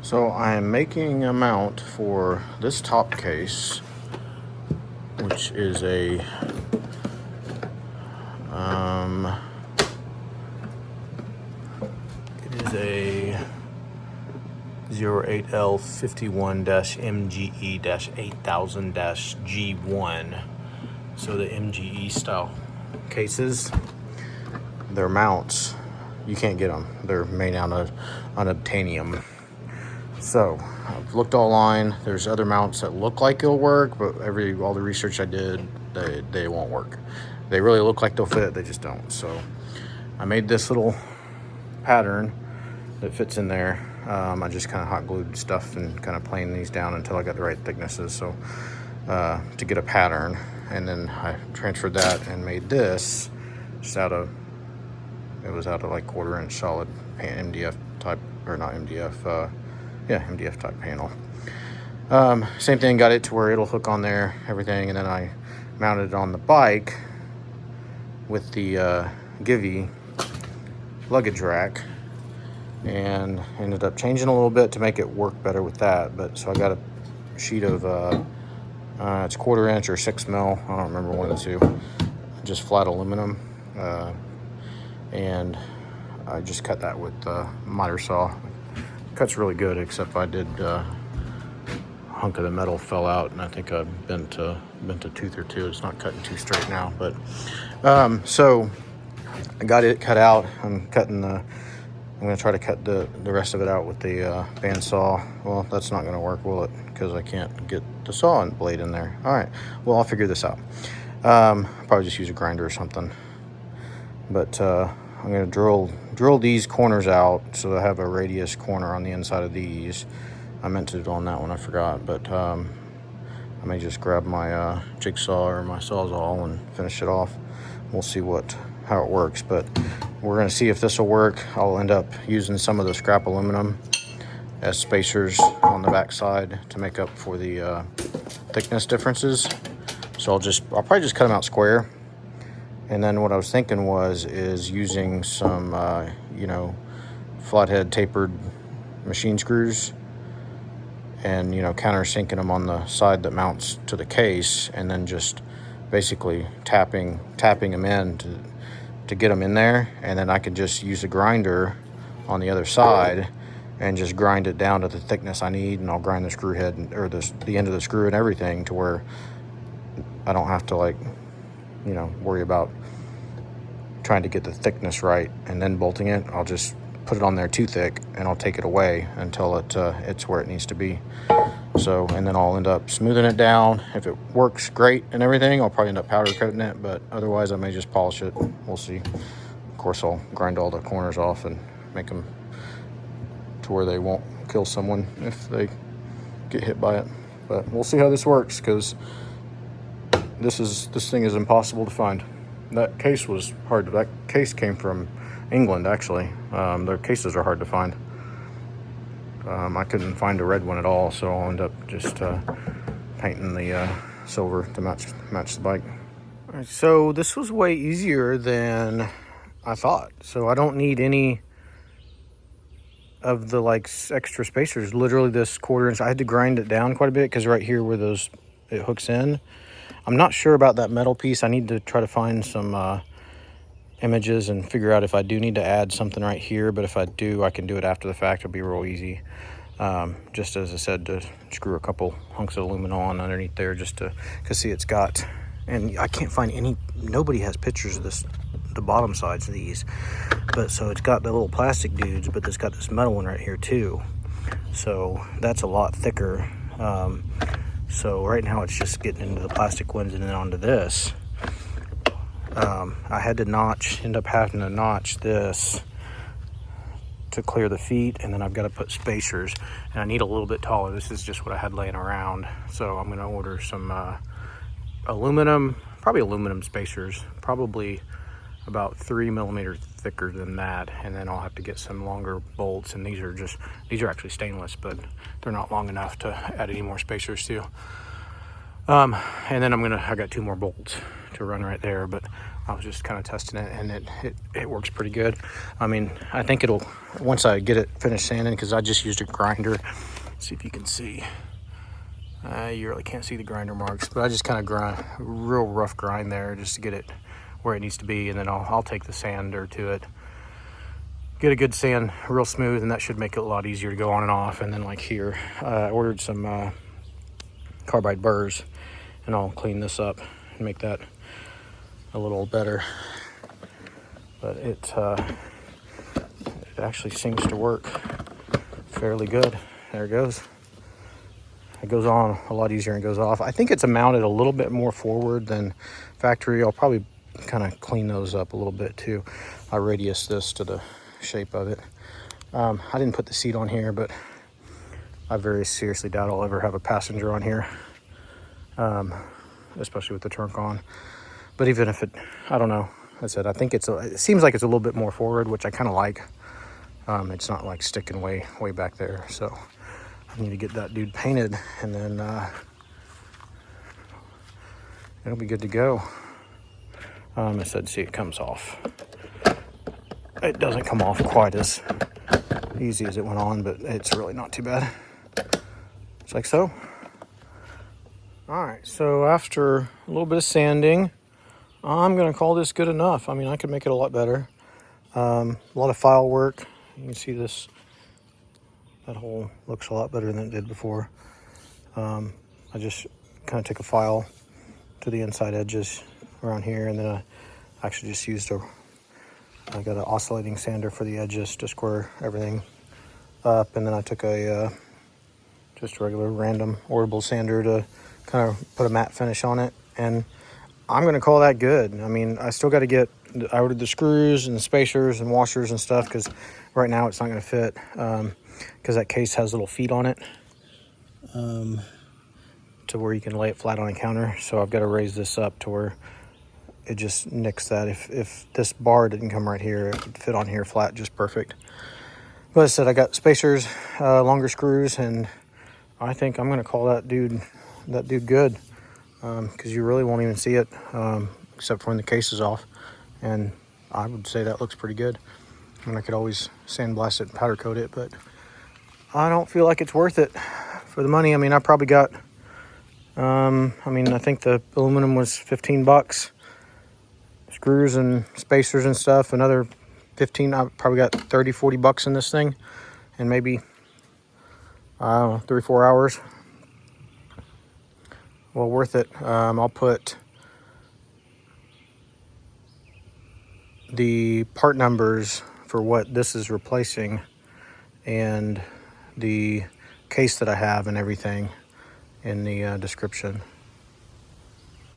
So I am making a mount for this top case, which is a it is a 08L51-MGE-8000-G1. So the MGE style cases, they're mounts. You can't get them. They're made out of unobtainium. So I've looked online. There's other mounts that look like it'll work, but all the research I did, they won't work. They really look like they'll fit, they just don't. So I made this little pattern that fits in there. I just kind of hot glued stuff and kind of planed these down until I got the right thicknesses. So to get a pattern, and then I transferred that and made this just out of like 1/4 inch solid MDF type, or not MDF, MDF type panel. Same thing, got it to where it'll hook on there, everything, and then I mounted it on the bike with the Givi luggage rack, and ended up changing a little bit to make it work better with that. But so I got a sheet of it's 1/4 inch or 6 mil, I don't remember one of the two, just flat aluminum, and I just cut that with a miter saw. Cuts really good, except I did hunk of the metal fell out, and I think I bent a tooth or two. It's not cutting too straight now, but so I got it cut out. I'm gonna try to cut the rest of it out with the bandsaw. Well, that's not gonna work, will it? Because I can't get the saw blade in there. All right, well, I'll figure this out. Probably just use a grinder or something. But I'm gonna drill these corners out so I have a radius corner on the inside of these. I meant to do on that one, I forgot, but I may just grab my jigsaw or my Sawzall and finish it off. We'll see how it works, but we're gonna see if this will work. I'll end up using some of the scrap aluminum as spacers on the back side to make up for the thickness differences. So I'll probably just cut them out square. And then what I was thinking is using some, flathead tapered machine screws, and, countersinking them on the side that mounts to the case, and then just basically tapping them in to get them in there. And then I could just use a grinder on the other side and just grind it down to the thickness I need, and I'll grind the screw head or the end of the screw and everything to where I don't have to worry about trying to get the thickness right and then bolting it. I'll just put it on there too thick, and I'll take it away until it's where it needs to be. So, and then I'll end up smoothing it down. If it works great and everything, I'll probably end up powder coating it, but otherwise I may just polish it. We'll see. Of course, I'll grind all the corners off and make them to where they won't kill someone if they get hit by it. But we'll see how this works, because this thing is impossible to find. That case was hard. That case came from England, actually. Their cases are hard to find. I couldn't find a red one at all, so I'll end up just painting the silver to match the bike. All right, so this was way easier than I thought. So I don't need any of the extra spacers. Literally this 1/4 inch, I had to grind it down quite a bit, because right here where it hooks in, I'm not sure about that metal piece. I need to try to find some images and figure out if I do need to add something right here. But if I do, I can do it after the fact. It'll be real easy. Just as I said, to screw a couple hunks of aluminum on underneath there, just to, because see, it's got, and I can't find nobody has pictures of this, the bottom sides of these. But so it's got the little plastic dudes, but it's got this metal one right here too. So that's a lot thicker. So right now it's just getting into the plastic ones and then onto this. I had to end up having to notch this to clear the feet, and then I've got to put spacers, and I need a little bit taller. This is just what I had laying around. So I'm going to order some aluminum spacers, probably about 3 millimeters thicker than that, and then I'll have to get some longer bolts, and these are actually stainless, but they're not long enough to add any more spacers to. And then I got 2 more bolts to run right there, but I was just kind of testing it, and it works pretty good. I mean, I think it'll, once I get it finished sanding, because I just used a grinder. See if you can see. You really can't see the grinder marks, but I just kind of grind, real rough grind there just to get it where it needs to be, and then I'll take the sander to it, get a good sand, real smooth, and that should make it a lot easier to go on and off. And then like here, I ordered some carbide burrs, and I'll clean this up and make that a little better. But it actually seems to work fairly good. There it goes. It goes on a lot easier and goes off. I think it's mounted a little bit more forward than factory. I'll probably kind of clean those up a little bit too. I radius this to the shape of it. I didn't put the seat on here, but I very seriously doubt I'll ever have a passenger on here, especially with the trunk on. But even if it, I don't know. I said, I think it seems like it's a little bit more forward, which I kind of like. It's not like sticking way back there. So I need to get that dude painted, and then it'll be good to go. I said, see, it comes off. It doesn't come off quite as easy as it went on, but it's really not too bad. It's like so. All right, so after a little bit of sanding, I'm gonna call this good enough. I mean, I could make it a lot better. A lot of file work. You can see this, that hole looks a lot better than it did before. I just kind of took a file to the inside edges around here, and then I actually just used I got an oscillating sander for the edges to square everything up, and then I took just a regular random orbital sander to kind of put a matte finish on it, and I'm gonna call that good. I mean, I still got to I ordered the screws and the spacers and washers and stuff, because right now it's not gonna fit, because that case has little feet on it, to where you can lay it flat on a counter. So I've got to raise this up to where it just nicks that. If this bar didn't come right here, it would fit on here flat just perfect. But I said, I got spacers, longer screws, and I think I'm gonna call that dude good, because you really won't even see it, except for when the case is off. And I would say that looks pretty good. And I could always sandblast it and powder coat it, but I don't feel like it's worth it for the money. I mean, I probably got, I think the aluminum was 15 bucks. Screws and spacers and stuff, another 15. I probably got 30, 40 bucks in this thing, and maybe, I don't know, 3 or 4 hours. Well, worth it. I'll put the part numbers for what this is replacing and the case that I have and everything in the description.